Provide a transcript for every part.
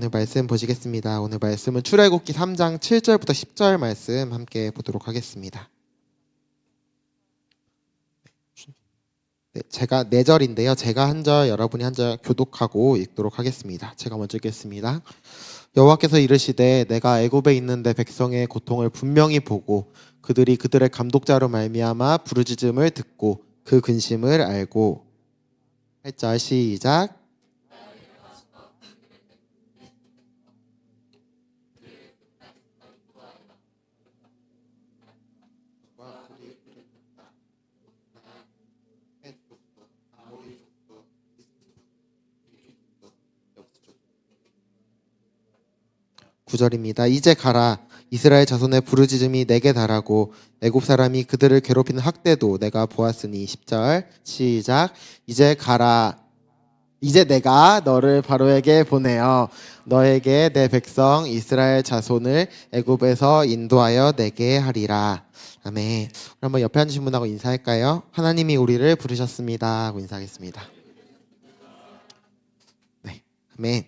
오늘 말씀 보시겠습니다. 오늘 말씀은 출애굽기 3장 7절부터 10절 말씀 함께 보도록 하겠습니다. 네, 제가 4절인데요. 제가 한 절, 여러분이 한 절 교독하고 읽도록 하겠습니다. 제가 먼저 읽겠습니다. 여호와께서 이르시되 내가 애굽에 있는 내 백성의 고통을 분명히 보고 그들이 그들의 감독자로 말미암아 부르짖음을 듣고 그 근심을 알고 8절 시작. 구절입니다. 이제 가라. 이스라엘 자손의 부르짖음이 내게 달하고 애굽 사람이 그들을 괴롭히는 학대도 내가 보았으니 10절 시작. 이제 가라. 이제 내가 너를 바로에게 보내어 너에게 내 백성 이스라엘 자손을 애굽에서 인도하여 내게 하리라. 아멘. 한번 옆에 앉으신 분하고 인사할까요? 하나님이 우리를 부르셨습니다 하고 인사하겠습니다. 네, 아멘.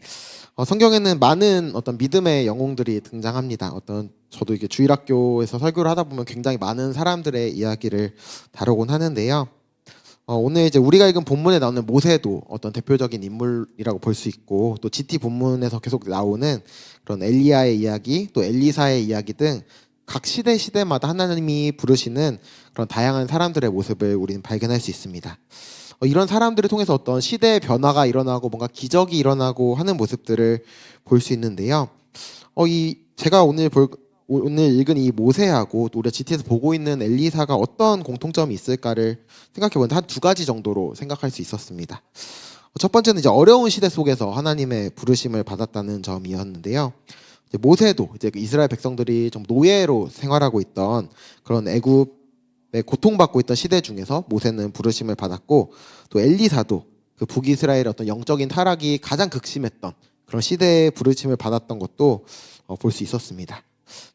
성경에는 많은 어떤 믿음의 영웅들이 등장합니다. 저도 이게 주일학교에서 설교를 하다 보면 굉장히 많은 사람들의 이야기를 다루곤 하는데요. 오늘 이제 우리가 읽은 본문에 나오는 모세도 어떤 대표적인 인물이라고 볼 수 있고, 또 GT 본문에서 계속 나오는 그런 엘리야의 이야기, 또 엘리사의 이야기 등 각 시대마다 하나님이 부르시는 그런 다양한 사람들의 모습을 우리는 발견할 수 있습니다. 이런 사람들을 통해서 어떤 시대의 변화가 일어나고 뭔가 기적이 일어나고 하는 모습들을 볼 수 있는데요. 제가 오늘 읽은 이 모세하고 또 우리가 GT에서 보고 있는 엘리사가 어떤 공통점이 있을까를 생각해보는데 한 2가지 정도로 생각할 수 있었습니다. 첫 번째는 이제 어려운 시대 속에서 하나님의 부르심을 받았다는 점이었는데요. 이제 모세도 이제 이스라엘 백성들이 좀 노예로 생활하고 있던 그런 애굽에 고통받고 있던 시대 중에서 모세는 부르심을 받았고, 또 엘리사도 그 북이스라엘의 어떤 영적인 타락이 가장 극심했던 그런 시대의 부르심을 받았던 것도 볼 수 있었습니다.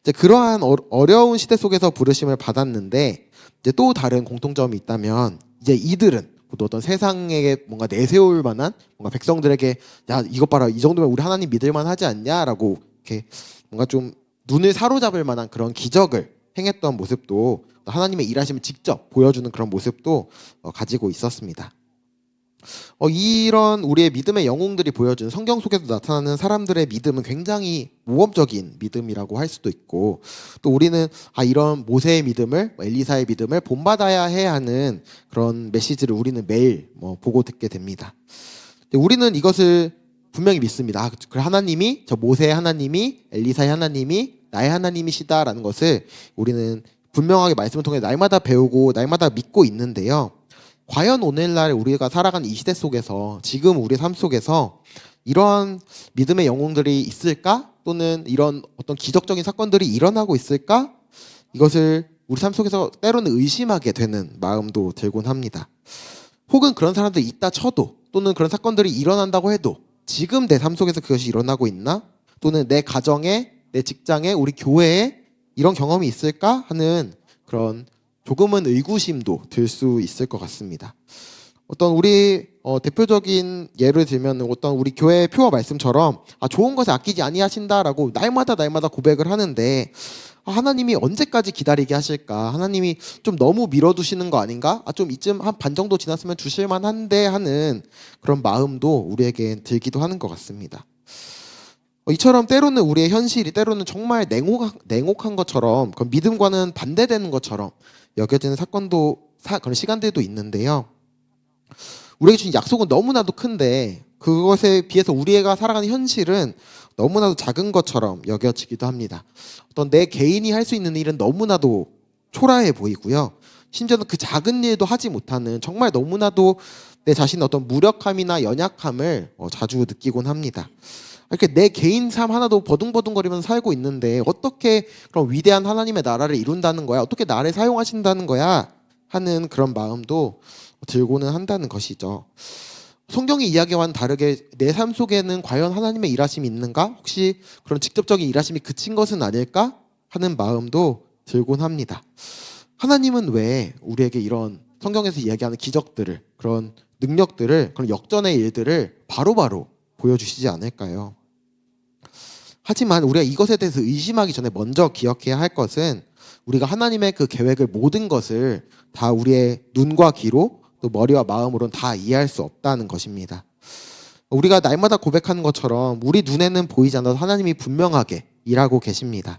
이제 그러한 어려운 시대 속에서 부르심을 받았는데, 이제 또 다른 공통점이 있다면 이제 이들은 또 어떤 세상에 뭔가 내세울 만한 뭔가 백성들에게 야 이것 봐라 이 정도면 우리 하나님 믿을만 하지 않냐라고 이렇게 뭔가 좀 눈을 사로잡을 만한 그런 기적을 행했던 모습도, 하나님의 일하심을 직접 보여주는 그런 모습도 가지고 있었습니다. 이런 우리의 믿음의 영웅들이 보여준 성경 속에서 나타나는 사람들의 믿음은 굉장히 모험적인 믿음이라고 할 수도 있고, 또 우리는 이런 모세의 믿음을, 엘리사의 믿음을 본받아야 해야 하는 그런 메시지를 우리는 매일 보고 듣게 됩니다. 우리는 이것을 분명히 믿습니다. 하나님이, 저 모세의 하나님이, 엘리사의 하나님이 나의 하나님이시다라는 것을 우리는 분명하게 말씀을 통해 날마다 배우고 날마다 믿고 있는데요. 과연 오늘날 우리가 살아가는 이 시대 속에서, 지금 우리 삶 속에서 이러한 믿음의 영웅들이 있을까? 또는 이런 어떤 기적적인 사건들이 일어나고 있을까? 이것을 우리 삶 속에서 때로는 의심하게 되는 마음도 들곤 합니다. 혹은 그런 사람들이 있다 쳐도, 또는 그런 사건들이 일어난다고 해도 지금 내 삶 속에서 그것이 일어나고 있나? 또는 내 가정에, 내 직장에, 우리 교회에 이런 경험이 있을까? 하는 그런 조금은 의구심도 들 수 있을 것 같습니다. 어떤 우리 대표적인 예를 들면 어떤 우리 교회의 표어 말씀처럼 좋은 것에 아끼지 아니하신다라고 날마다 고백을 하는데, 하나님이 언제까지 기다리게 하실까? 하나님이 좀 너무 밀어두시는 거 아닌가? 좀 이쯤 한 반 정도 지났으면 주실만 한데 하는 그런 마음도 우리에게 들기도 하는 것 같습니다. 이처럼 때로는 우리의 현실이 때로는 정말 냉혹한 것처럼, 그런 믿음과는 반대되는 것처럼 여겨지는 그런 시간들도 있는데요. 우리에게 주신 약속은 너무나도 큰데 그것에 비해서 우리가 살아가는 현실은 너무나도 작은 것처럼 여겨지기도 합니다. 어떤 내 개인이 할 수 있는 일은 너무나도 초라해 보이고요. 심지어는 그 작은 일도 하지 못하는, 정말 너무나도 내 자신의 어떤 무력함이나 연약함을 자주 느끼곤 합니다. 이렇게 내 개인 삶 하나도 버둥버둥거리면서 살고 있는데 어떻게 그런 위대한 하나님의 나라를 이룬다는 거야? 어떻게 나를 사용하신다는 거야? 하는 그런 마음도 들고는 한다는 것이죠. 성경의 이야기와는 다르게 내 삶 속에는 과연 하나님의 일하심이 있는가? 혹시 그런 직접적인 일하심이 그친 것은 아닐까? 하는 마음도 들곤 합니다. 하나님은 왜 우리에게 이런 성경에서 이야기하는 기적들을, 그런 능력들을, 그런 역전의 일들을 바로바로 보여주시지 않을까요? 하지만 우리가 이것에 대해서 의심하기 전에 먼저 기억해야 할 것은 우리가 하나님의 그 계획을 모든 것을 다 우리의 눈과 귀로 또 머리와 마음으로는 다 이해할 수 없다는 것입니다. 우리가 날마다 고백하는 것처럼 우리 눈에는 보이지 않아도 하나님이 분명하게 일하고 계십니다.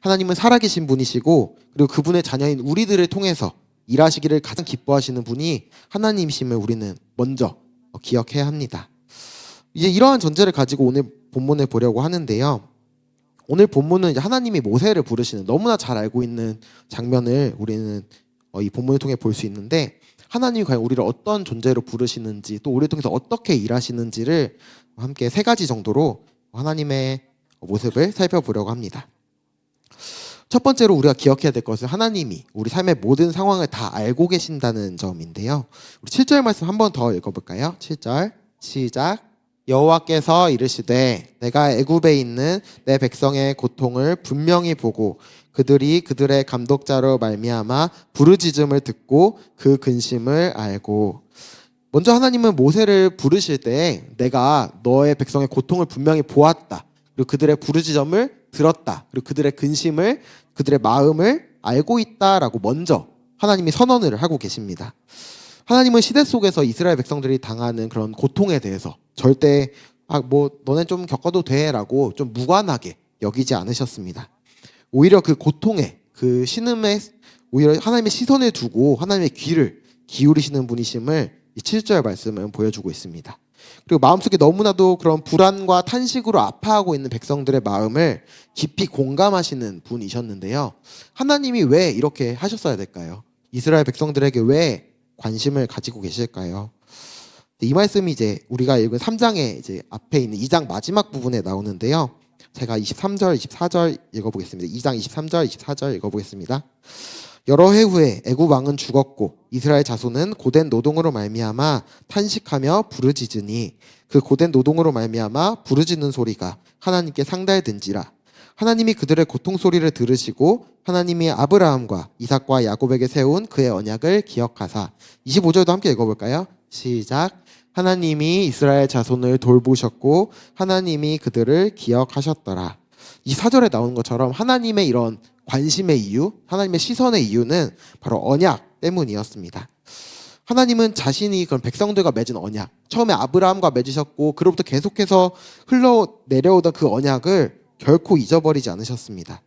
하나님은 살아계신 분이시고 그리고 그분의 자녀인 우리들을 통해서 일하시기를 가장 기뻐하시는 분이 하나님이심을 우리는 먼저 기억해야 합니다. 이제 이러한 전제를 가지고 오늘 본문을 보려고 하는데요. 오늘 본문은 이제 하나님이 모세를 부르시는 너무나 잘 알고 있는 장면을 우리는 이 본문을 통해 볼 수 있는데 하나님이 과연 우리를 어떤 존재로 부르시는지 또 우리를 통해서 어떻게 일하시는지를 함께 세 가지 정도로 하나님의 모습을 살펴보려고 합니다. 첫 번째로 우리가 기억해야 될 것은 하나님이 우리 삶의 모든 상황을 다 알고 계신다는 점인데요. 우리 7절 말씀 한 번 더 읽어볼까요? 7절 시작. 여호와께서 이르시되 내가 애굽에 있는 내 백성의 고통을 분명히 보고 그들이 그들의 감독자로 말미암아 부르짖음을 듣고 그 근심을 알고. 먼저 하나님은 모세를 부르실 때 내가 너의 백성의 고통을 분명히 보았다. 그리고 그들의 부르짖음을 들었다. 그리고 그들의 근심을 그들의 마음을 알고 있다라고 먼저 하나님이 선언을 하고 계십니다. 하나님은 시대 속에서 이스라엘 백성들이 당하는 그런 고통에 대해서 절대 너네 좀 겪어도 돼라고 좀 무관하게 여기지 않으셨습니다. 오히려 그 고통에 그 신음에 오히려 하나님의 시선을 두고 하나님의 귀를 기울이시는 분이심을 이 7절 말씀은 보여주고 있습니다. 그리고 마음속에 너무나도 그런 불안과 탄식으로 아파하고 있는 백성들의 마음을 깊이 공감하시는 분이셨는데요. 하나님이 왜 이렇게 하셨어야 될까요? 이스라엘 백성들에게 왜 관심을 가지고 계실까요? 이 말씀이 이제 우리가 읽은 3장의 이제 앞에 있는 2장 마지막 부분에 나오는데요. 제가 23절, 24절 읽어보겠습니다. 2장 23절, 24절 읽어보겠습니다. 여러 해 후에 애굽 왕은 죽었고 이스라엘 자손은 고된 노동으로 말미암아 탄식하며 부르짖으니 그 고된 노동으로 말미암아 부르짖는 소리가 하나님께 상달든지라. 하나님이 그들의 고통 소리를 들으시고 하나님이 아브라함과 이삭과 야곱에게 세운 그의 언약을 기억하사. 25절도 함께 읽어볼까요? 시작. 하나님이 이스라엘 자손을 돌보셨고 하나님이 그들을 기억하셨더라. 이 4절에 나오는 것처럼 하나님의 이런 관심의 이유, 하나님의 시선의 이유는 바로 언약 때문이었습니다. 하나님은 자신이 그런 백성들과 맺은 언약, 처음에 아브라함과 맺으셨고 그로부터 계속해서 흘러내려오던 그 언약을 결코 잊어버리지 않으셨습니다.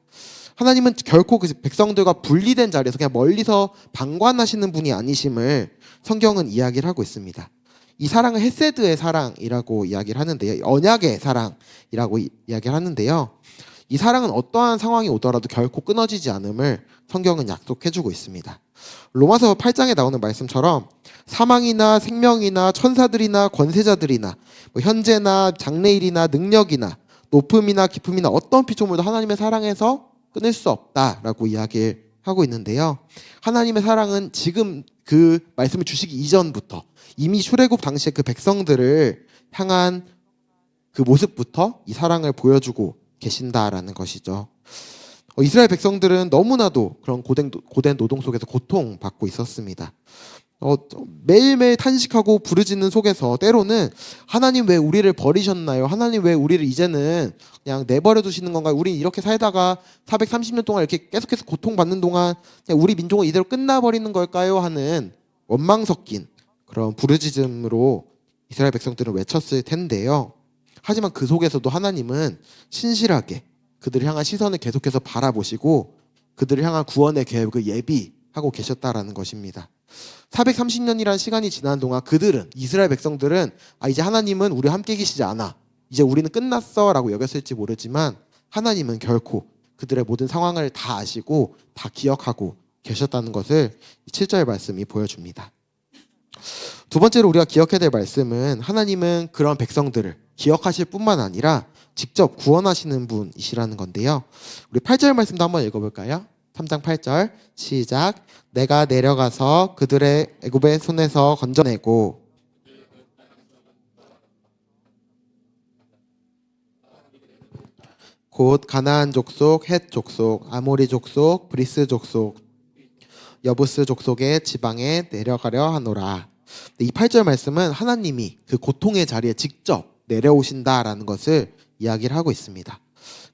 하나님은 결코 그 백성들과 분리된 자리에서 그냥 멀리서 방관하시는 분이 아니심을 성경은 이야기를 하고 있습니다. 이 사랑은 헤세드의 사랑이라고 이야기를 하는데요. 언약의 사랑이라고 이야기를 하는데요. 이 사랑은 어떠한 상황이 오더라도 결코 끊어지지 않음을 성경은 약속해주고 있습니다. 로마서 8장에 나오는 말씀처럼 사망이나 생명이나 천사들이나 권세자들이나 현재나 장래일이나 능력이나 높음이나 깊음이나 어떤 피조물도 하나님의 사랑에서 끊을 수 없다라고 이야기를 하고 있는데요. 하나님의 사랑은 지금 그 말씀을 주시기 이전부터 이미 출애굽 당시에 그 백성들을 향한 그 모습부터 이 사랑을 보여주고 계신다라는 것이죠. 이스라엘 백성들은 너무나도 그런 고된 노동 속에서 고통받고 있었습니다. 매일매일 탄식하고 부르짖는 속에서 때로는 하나님 왜 우리를 버리셨나요? 하나님 왜 우리를 이제는 그냥 내버려 두시는 건가요? 우리 이렇게 살다가 430년 동안 이렇게 계속해서 고통받는 동안 그냥 우리 민족은 이대로 끝나버리는 걸까요? 하는 원망 섞인 그런 부르짖음으로 이스라엘 백성들은 외쳤을 텐데요. 하지만 그 속에서도 하나님은 신실하게 그들을 향한 시선을 계속해서 바라보시고 그들을 향한 구원의 계획을 예비하고 계셨다라는 것입니다. 430년이라는 시간이 지난 동안 그들은, 이스라엘 백성들은 이제 하나님은 우리와 함께 계시지 않아, 이제 우리는 끝났어 라고 여겼을지 모르지만 하나님은 결코 그들의 모든 상황을 다 아시고 다 기억하고 계셨다는 것을 7절 말씀이 보여줍니다. 두 번째로 우리가 기억해야 될 말씀은 하나님은 그런 백성들을 기억하실 뿐만 아니라 직접 구원하시는 분이시라는 건데요. 우리 8절 말씀도 한번 읽어볼까요? 3장 8절 시작. 내가 내려가서 그들의 애굽의 손에서 건져내고 곧 가나안 족속, 헷 족속, 아모리 족속, 브리스 족속, 여부스 족속의 지방에 내려가려 하노라. 이 8절 말씀은 하나님이 그 고통의 자리에 직접 내려오신다라는 것을 이야기를 하고 있습니다.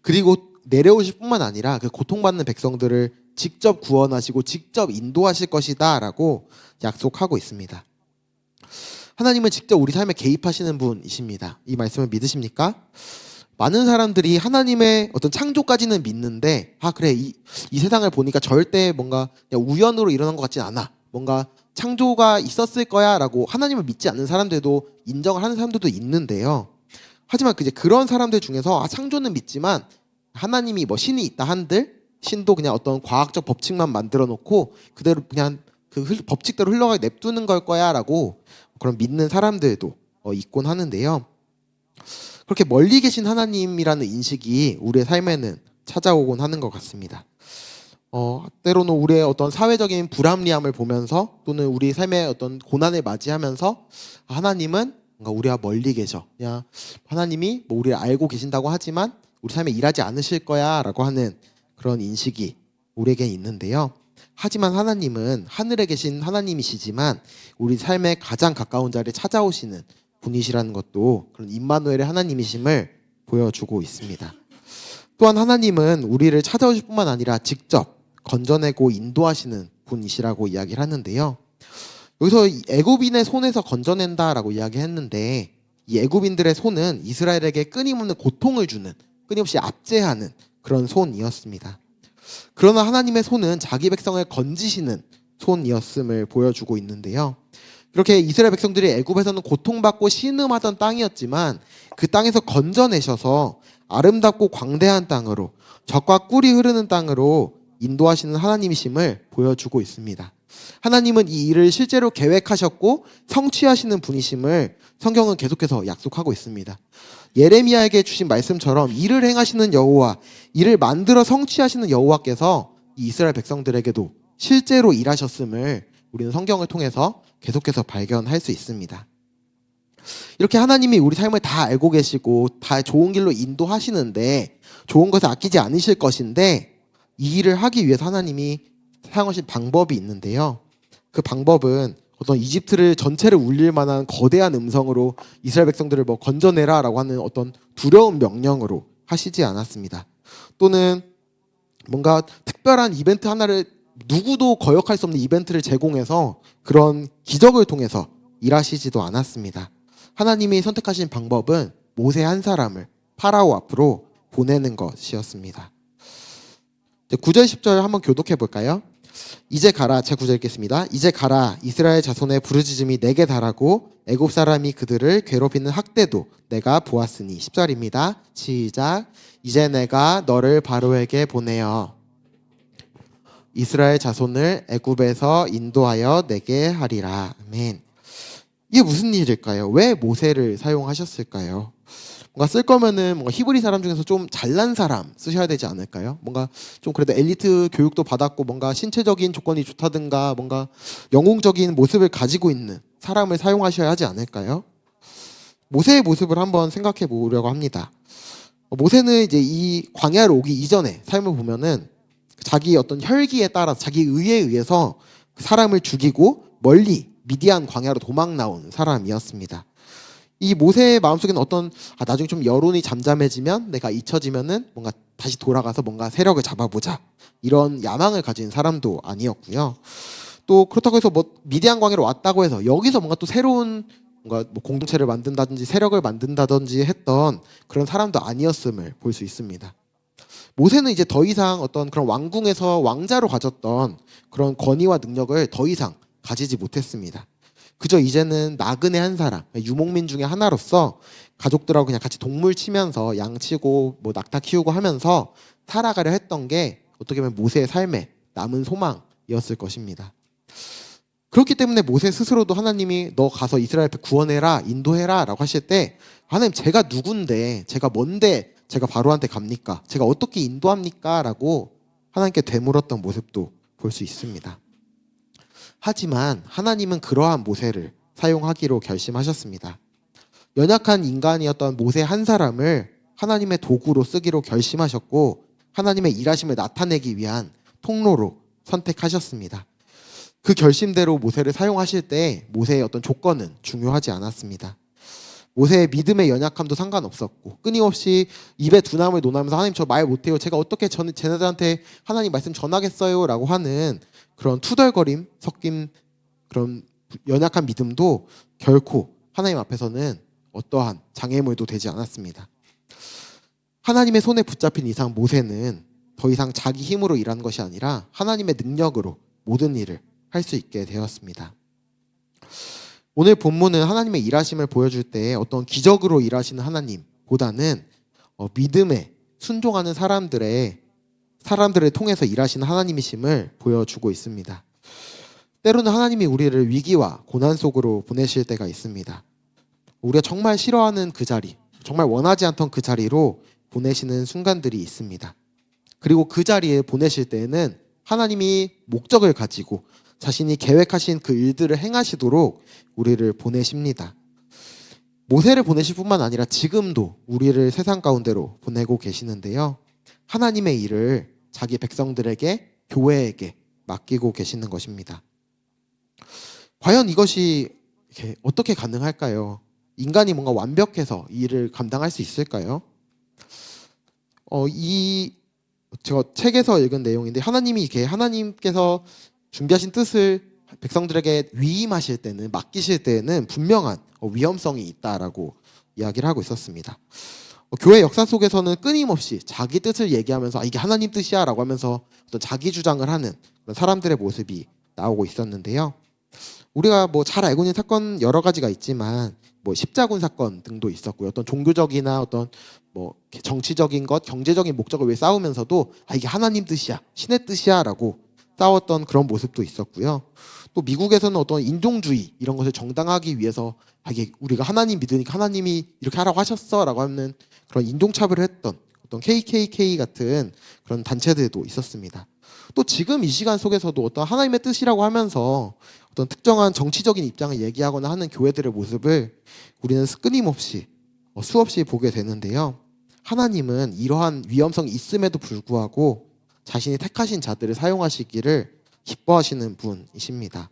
그리고 내려오실 뿐만 아니라 그 고통받는 백성들을 직접 구원하시고 직접 인도하실 것이다 라고 약속하고 있습니다. 하나님은 직접 우리 삶에 개입하시는 분이십니다. 이 말씀을 믿으십니까? 많은 사람들이 하나님의 어떤 창조까지는 믿는데 그래 이 세상을 보니까 절대 뭔가 그냥 우연으로 일어난 것 같진 않아, 뭔가 창조가 있었을 거야 라고 하나님을 믿지 않는 사람들도 인정을 하는 사람들도 있는데요. 하지만 이제 그런 사람들 중에서 창조는 믿지만 하나님이 뭐 신이 있다 한들 신도 그냥 어떤 과학적 법칙만 만들어 놓고 그대로 그냥 그 법칙대로 흘러가게 냅두는 걸 거야 라고 그런 믿는 사람들도 있곤 하는데요. 그렇게 멀리 계신 하나님이라는 인식이 우리의 삶에는 찾아오곤 하는 것 같습니다. 때로는 우리의 어떤 사회적인 불합리함을 보면서 또는 우리 삶의 어떤 고난을 맞이하면서 하나님은 뭔가 우리와 멀리 계셔, 그냥 하나님이 뭐 우리를 알고 계신다고 하지만 우리 삶에 일하지 않으실 거야 라고 하는 그런 인식이 우리에게 있는데요. 하지만 하나님은 하늘에 계신 하나님이시지만 우리 삶에 가장 가까운 자리에 찾아오시는 분이시라는 것도 그런 임마누엘의 하나님이심을 보여주고 있습니다. 또한 하나님은 우리를 찾아오실 뿐만 아니라 직접 건져내고 인도하시는 분이시라고 이야기를 하는데요. 여기서 애굽인의 손에서 건져낸다라고 이야기했는데 이 애굽인들의 손은 이스라엘에게 끊임없는 고통을 주는, 끊임없이 압제하는 그런 손이었습니다. 그러나 하나님의 손은 자기 백성을 건지시는 손이었음을 보여주고 있는데요. 그렇게 이스라엘 백성들이 애굽에서는 고통받고 신음하던 땅이었지만 그 땅에서 건져내셔서 아름답고 광대한 땅으로, 젖과 꿀이 흐르는 땅으로 인도하시는 하나님이심을 보여주고 있습니다. 하나님은 이 일을 실제로 계획하셨고 성취하시는 분이심을 성경은 계속해서 약속하고 있습니다. 예레미야에게 주신 말씀처럼 일을 행하시는 여호와, 일을 만들어 성취하시는 여호와께서 이 이스라엘 백성들에게도 실제로 일하셨음을 우리는 성경을 통해서 계속해서 발견할 수 있습니다. 이렇게 하나님이 우리 삶을 다 알고 계시고 다 좋은 길로 인도하시는데 좋은 것을 아끼지 않으실 것인데 이 일을 하기 위해서 하나님이 사용하신 방법이 있는데요. 그 방법은 어떤 이집트를 전체를 울릴 만한 거대한 음성으로 이스라엘 백성들을 뭐 건져내라 라고 하는 어떤 두려운 명령으로 하시지 않았습니다. 또는 뭔가 특별한 이벤트 하나를, 누구도 거역할 수 없는 이벤트를 제공해서 그런 기적을 통해서 일하시지도 않았습니다. 하나님이 선택하신 방법은 모세 한 사람을 파라오 앞으로 보내는 것이었습니다. 9절 10절 한번 교독해 볼까요? 이제 가라, 제 9절 읽겠습니다. 이제 가라, 이스라엘 자손의 부르짖음이 내게 달하고 애굽 사람이 그들을 괴롭히는 학대도 내가 보았으니. 10절입니다. 시작. 이제 내가 너를 바로에게 보내어 이스라엘 자손을 애굽에서 인도하여 내게 하리라. 아멘. 이게 무슨 일일까요? 왜 모세를 사용하셨을까요? 뭔가 쓸 거면은 뭔가 히브리 사람 중에서 좀 잘난 사람 쓰셔야 되지 않을까요? 뭔가 좀 그래도 엘리트 교육도 받았고 뭔가 신체적인 조건이 좋다든가 뭔가 영웅적인 모습을 가지고 있는 사람을 사용하셔야 하지 않을까요? 모세의 모습을 한번 생각해 보려고 합니다. 모세는 이제 이 광야로 오기 이전에 삶을 보면은 자기 어떤 혈기에 따라서, 자기 의에 의해서 사람을 죽이고 멀리 미디안 광야로 도망 나온 사람이었습니다. 이 모세의 마음속에는 어떤 나중에 좀 여론이 잠잠해지면, 내가 잊혀지면은 뭔가 다시 돌아가서 뭔가 세력을 잡아보자, 이런 야망을 가진 사람도 아니었고요. 또 그렇다고 해서 뭐 미디안 광야로 왔다고 해서 여기서 뭔가 또 새로운 뭔가 뭐 공동체를 만든다든지 세력을 만든다든지 했던 그런 사람도 아니었음을 볼 수 있습니다. 모세는 이제 더 이상 어떤 그런 왕궁에서 왕자로 가졌던 그런 권위와 능력을 더 이상 가지지 못했습니다. 그저 이제는 나그네 한 사람, 유목민 중에 하나로서 가족들하고 그냥 같이 동물 치면서 양 치고 뭐 낙타 키우고 하면서 살아가려 했던 게 어떻게 보면 모세의 삶의 남은 소망이었을 것입니다. 그렇기 때문에 모세 스스로도 하나님이 너 가서 이스라엘 구원해라, 인도해라 라고 하실 때, 하나님 제가 누군데, 제가 뭔데 제가 바로한테 갑니까? 제가 어떻게 인도합니까? 라고 하나님께 되물었던 모습도 볼 수 있습니다. 하지만 하나님은 그러한 모세를 사용하기로 결심하셨습니다. 연약한 인간이었던 모세 한 사람을 하나님의 도구로 쓰기로 결심하셨고 하나님의 일하심을 나타내기 위한 통로로 선택하셨습니다. 그 결심대로 모세를 사용하실 때 모세의 어떤 조건은 중요하지 않았습니다. 모세의 믿음의 연약함도 상관없었고 끊임없이 입에 두나무를 논하면서 하나님 저 말 못해요. 제가 어떻게 쟤네들한테 하나님 말씀 전하겠어요? 라고 하는 그런 투덜거림 섞인 그런 연약한 믿음도 결코 하나님 앞에서는 어떠한 장애물도 되지 않았습니다. 하나님의 손에 붙잡힌 이상 모세는 더 이상 자기 힘으로 일하는 것이 아니라 하나님의 능력으로 모든 일을 할 수 있게 되었습니다. 오늘 본문은 하나님의 일하심을 보여줄 때 어떤 기적으로 일하시는 하나님보다는 믿음에 순종하는 사람들을 통해서 일하시는 하나님이심을 보여주고 있습니다. 때로는 하나님이 우리를 위기와 고난 속으로 보내실 때가 있습니다. 우리가 정말 싫어하는 그 자리, 정말 원하지 않던 그 자리로 보내시는 순간들이 있습니다. 그리고 그 자리에 보내실 때에는 하나님이 목적을 가지고 자신이 계획하신 그 일들을 행하시도록 우리를 보내십니다. 모세를 보내실 뿐만 아니라 지금도 우리를 세상 가운데로 보내고 계시는데요. 하나님의 일을 자기 백성들에게, 교회에게 맡기고 계시는 것입니다. 과연 이것이 어떻게 가능할까요? 인간이 뭔가 완벽해서 이 일을 감당할 수 있을까요? 제가 책에서 읽은 내용인데 하나님께서 준비하신 뜻을 백성들에게 위임하실 때는, 맡기실 때는 분명한 위험성이 있다라고 이야기를 하고 있었습니다. 교회 역사 속에서는 끊임없이 자기 뜻을 얘기하면서 이게 하나님 뜻이야 라고 하면서 어떤 자기 주장을 하는 그런 사람들의 모습이 나오고 있었는데요. 우리가 잘 알고 있는 사건 여러 가지가 있지만 십자군 사건 등도 있었고요. 어떤 종교적이나 어떤 정치적인 것, 경제적인 목적을 위해 싸우면서도 이게 하나님 뜻이야, 신의 뜻이야 라고 싸웠던 그런 모습도 있었고요. 또 미국에서는 어떤 인종주의 이런 것을 정당하기 위해서 이게 우리가 하나님 믿으니까 하나님이 이렇게 하라고 하셨어 라고 하는 그런 인종차별을 했던 어떤 KKK 같은 그런 단체들도 있었습니다. 또 지금 이 시간 속에서도 어떤 하나님의 뜻이라고 하면서 어떤 특정한 정치적인 입장을 얘기하거나 하는 교회들의 모습을 우리는 끊임없이 수없이 보게 되는데요. 하나님은 이러한 위험성이 있음에도 불구하고 자신이 택하신 자들을 사용하시기를 기뻐하시는 분이십니다.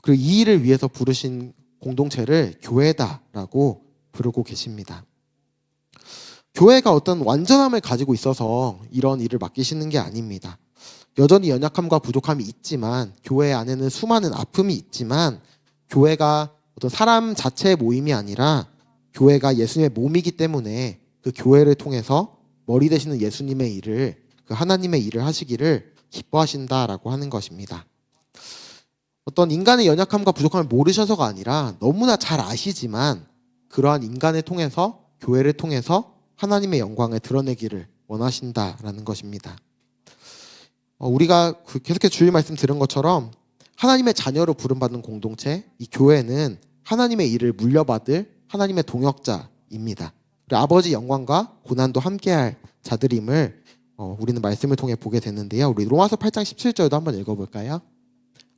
그리고 이 일을 위해서 부르신 공동체를 교회다라고 부르고 계십니다. 교회가 어떤 완전함을 가지고 있어서 이런 일을 맡기시는 게 아닙니다. 여전히 연약함과 부족함이 있지만, 교회 안에는 수많은 아픔이 있지만, 교회가 어떤 사람 자체의 모임이 아니라 교회가 예수님의 몸이기 때문에 그 교회를 통해서 머리 되시는 예수님의 일을, 그 하나님의 일을 하시기를 기뻐하신다라고 하는 것입니다. 어떤 인간의 연약함과 부족함을 모르셔서가 아니라 너무나 잘 아시지만 그러한 인간을 통해서, 교회를 통해서 하나님의 영광을 드러내기를 원하신다라는 것입니다. 우리가 계속해서 주일 말씀 들은 것처럼 하나님의 자녀로 부름받은 공동체, 이 교회는 하나님의 일을 물려받을 하나님의 동역자입니다. 그리고 아버지 영광과 고난도 함께할 자들임을 우리는 말씀을 통해 보게 되는데요. 우리 로마서 8장 17절도 한번 읽어볼까요?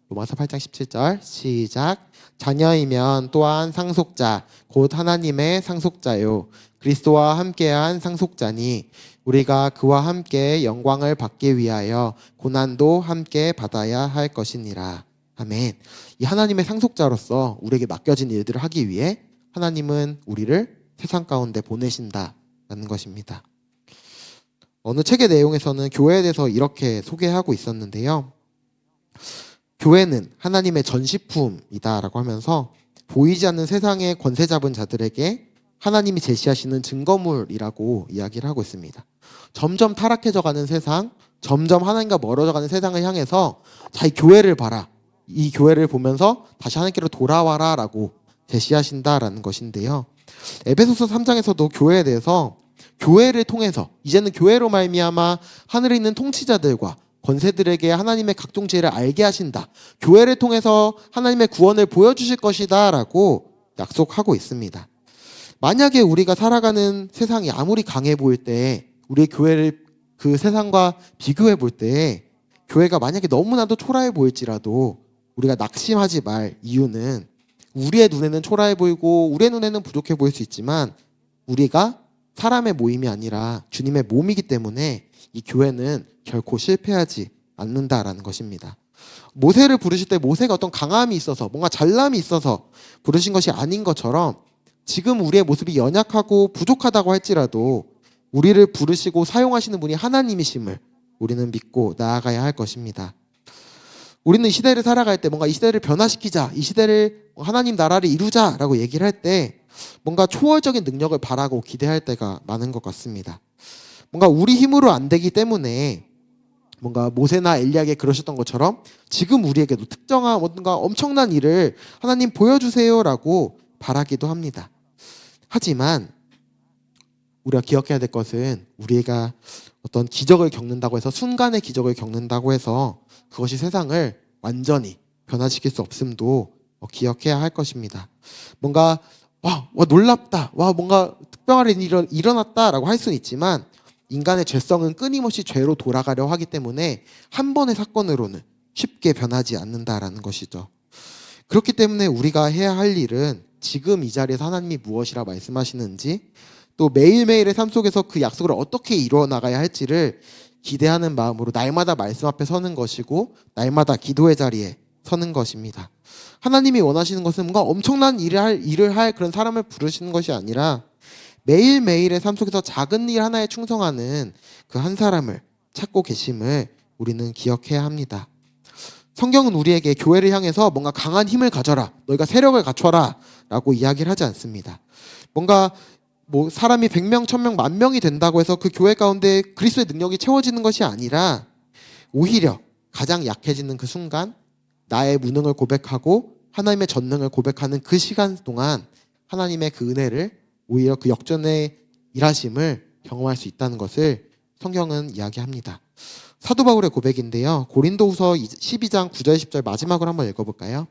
로마서 8장 17절 시작. 자녀이면 또한 상속자 곧 하나님의 상속자요 그리스도와 함께한 상속자니 우리가 그와 함께 영광을 받기 위하여 고난도 함께 받아야 할 것이니라. 아멘. 이 하나님의 상속자로서 우리에게 맡겨진 일들을 하기 위해 하나님은 우리를 세상 가운데 보내신다라는 것입니다. 어느 책의 내용에서는 교회에 대해서 이렇게 소개하고 있었는데요. 교회는 하나님의 전시품이다라고 하면서 보이지 않는 세상의 권세 잡은 자들에게 하나님이 제시하시는 증거물이라고 이야기를 하고 있습니다. 점점 타락해져 가는 세상, 점점 하나님과 멀어져 가는 세상을 향해서 자, 이 교회를 봐라. 이 교회를 보면서 다시 하나님께로 돌아와라 라고 제시하신다라는 것인데요. 에베소서 3장에서도 교회에 대해서 교회를 통해서 이제는 교회로 말미암아 하늘에 있는 통치자들과 권세들에게 하나님의 각종 지혜를 알게 하신다. 교회를 통해서 하나님의 구원을 보여주실 것이다 라고 약속하고 있습니다. 만약에 우리가 살아가는 세상이 아무리 강해 보일 때 우리의 교회를 그 세상과 비교해 볼 때 교회가 만약에 너무나도 초라해 보일지라도 우리가 낙심하지 말 이유는 우리의 눈에는 초라해 보이고 우리의 눈에는 부족해 보일 수 있지만 우리가 사람의 모임이 아니라 주님의 몸이기 때문에 이 교회는 결코 실패하지 않는다라는 것입니다. 모세를 부르실 때 모세가 어떤 강함이 있어서 뭔가 잘남이 있어서 부르신 것이 아닌 것처럼 지금 우리의 모습이 연약하고 부족하다고 할지라도 우리를 부르시고 사용하시는 분이 하나님이심을 우리는 믿고 나아가야 할 것입니다. 우리는 이 시대를 살아갈 때 뭔가 이 시대를 변화시키자, 이 시대를 하나님 나라를 이루자라고 얘기를 할 때 뭔가 초월적인 능력을 바라고 기대할 때가 많은 것 같습니다. 뭔가 우리 힘으로 안 되기 때문에 뭔가 모세나 엘리야에게 그러셨던 것처럼 지금 우리에게도 특정한 뭔가 엄청난 일을 하나님 보여주세요라고 바라기도 합니다. 하지만 우리가 기억해야 될 것은 우리가 어떤 기적을 겪는다고 해서 순간의 기적을 겪는다고 해서 그것이 세상을 완전히 변화시킬 수 없음도 기억해야 할 것입니다. 뭔가 와 놀랍다, 와 뭔가 특별한 일이 일어났다라고 할 수는 있지만 인간의 죄성은 끊임없이 죄로 돌아가려 하기 때문에 한 번의 사건으로는 쉽게 변하지 않는다라는 것이죠. 그렇기 때문에 우리가 해야 할 일은 지금 이 자리에서 하나님이 무엇이라 말씀하시는지 또 매일매일의 삶 속에서 그 약속을 어떻게 이루어 나가야 할지를 기대하는 마음으로 날마다 말씀 앞에 서는 것이고 날마다 기도의 자리에 서는 것입니다. 하나님이 원하시는 것은 뭔가 엄청난 일을 할 그런 사람을 부르시는 것이 아니라 매일매일의 삶 속에서 작은 일 하나에 충성하는 그 한 사람을 찾고 계심을 우리는 기억해야 합니다. 성경은 우리에게 교회를 향해서 뭔가 강한 힘을 가져라, 너희가 세력을 갖춰라 라고 이야기를 하지 않습니다. 뭔가 사람이 100명, 1000명, 10,000명이 된다고 해서 그 교회 가운데 그리스도의 능력이 채워지는 것이 아니라 오히려 가장 약해지는 그 순간 나의 무능을 고백하고 하나님의 전능을 고백하는 그 시간 동안 하나님의 그 은혜를 오히려 그 역전의 일하심을 경험할 수 있다는 것을 성경은 이야기합니다. 사도 바울의 고백인데요. 고린도후서 12장 9절 10절 마지막으로 한번 읽어볼까요?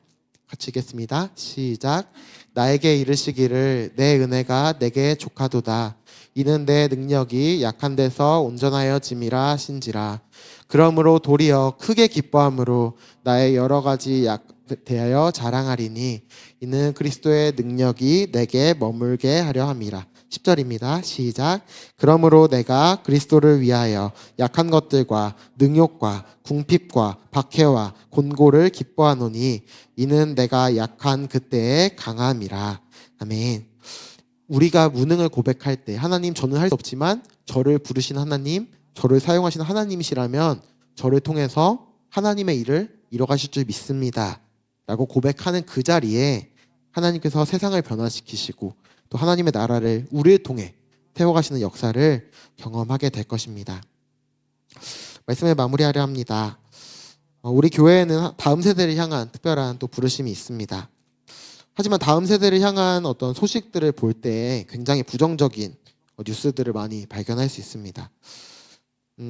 같이 읽겠습니다. 시작. 나에게 이르시기를 내 은혜가 내게 족하도다. 이는 내 능력이 약한 데서 온전하여 짐이라 하신지라. 그러므로 도리어 크게 기뻐함으로 나의 여러 가지 대하여 자랑하리니 이는 그리스도의 능력이 내게 머물게 하려 함이라. 10절입니다. 시작. 그러므로 내가 그리스도를 위하여 약한 것들과 능욕과 궁핍과 박해와 곤고를 기뻐하노니 이는 내가 약한 그때의 강함이라. 아멘. 우리가 무능을 고백할 때 하나님 저는 할 수 없지만 저를 부르신 하나님, 저를 사용하시는 하나님이시라면 저를 통해서 하나님의 일을 이뤄가실 줄 믿습니다 라고 고백하는 그 자리에 하나님께서 세상을 변화시키시고 또 하나님의 나라를 우리를 통해 세워가시는 역사를 경험하게 될 것입니다. 말씀을 마무리하려 합니다. 우리 교회에는 다음 세대를 향한 특별한 또 부르심이 있습니다. 하지만 다음 세대를 향한 어떤 소식들을 볼 때 굉장히 부정적인 뉴스들을 많이 발견할 수 있습니다.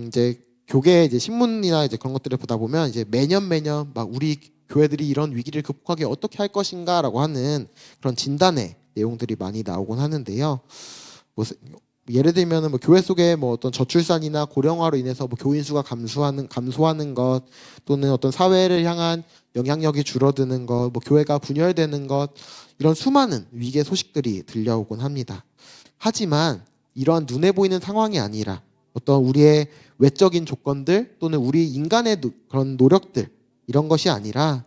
이제 교계 이제 신문이나 이제 그런 것들을 보다 보면 이제 매년 막 우리 교회들이 이런 위기를 극복하기 어떻게 할 것인가라고 하는 그런 진단의 내용들이 많이 나오곤 하는데요. 예를 들면 교회 속에 어떤 저출산이나 고령화로 인해서 교인 수가 감소하는 것 또는 어떤 사회를 향한 영향력이 줄어드는 것, 교회가 분열되는 것 이런 수많은 위기의 소식들이 들려오곤 합니다. 하지만 이러한 눈에 보이는 상황이 아니라 어떤 우리의 외적인 조건들 또는 우리 인간의 그런 노력들 이런 것이 아니라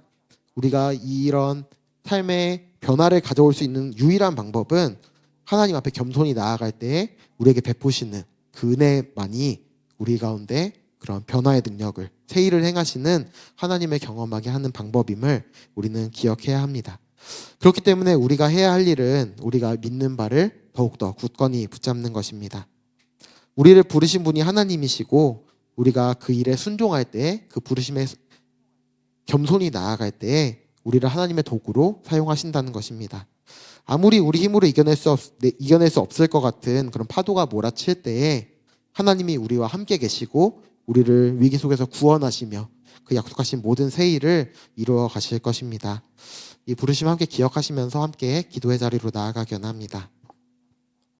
우리가 이런 삶의 변화를 가져올 수 있는 유일한 방법은 하나님 앞에 겸손히 나아갈 때 우리에게 베푸시는 그 은혜만이 우리 가운데 그런 변화의 능력을 새 일을 행하시는 하나님을 경험하게 하는 방법임을 우리는 기억해야 합니다. 그렇기 때문에 우리가 해야 할 일은 우리가 믿는 바를 더욱더 굳건히 붙잡는 것입니다. 우리를 부르신 분이 하나님이시고 우리가 그 일에 순종할 때 그 부르심에 겸손히 나아갈 때 우리를 하나님의 도구로 사용하신다는 것입니다. 아무리 우리 힘으로 이겨낼 수 없을 것 같은 그런 파도가 몰아칠 때에 하나님이 우리와 함께 계시고 우리를 위기 속에서 구원하시며 그 약속하신 모든 새 일을 이루어 가실 것입니다. 이 부르심 함께 기억하시면서 함께 기도의 자리로 나아가기 원합니다.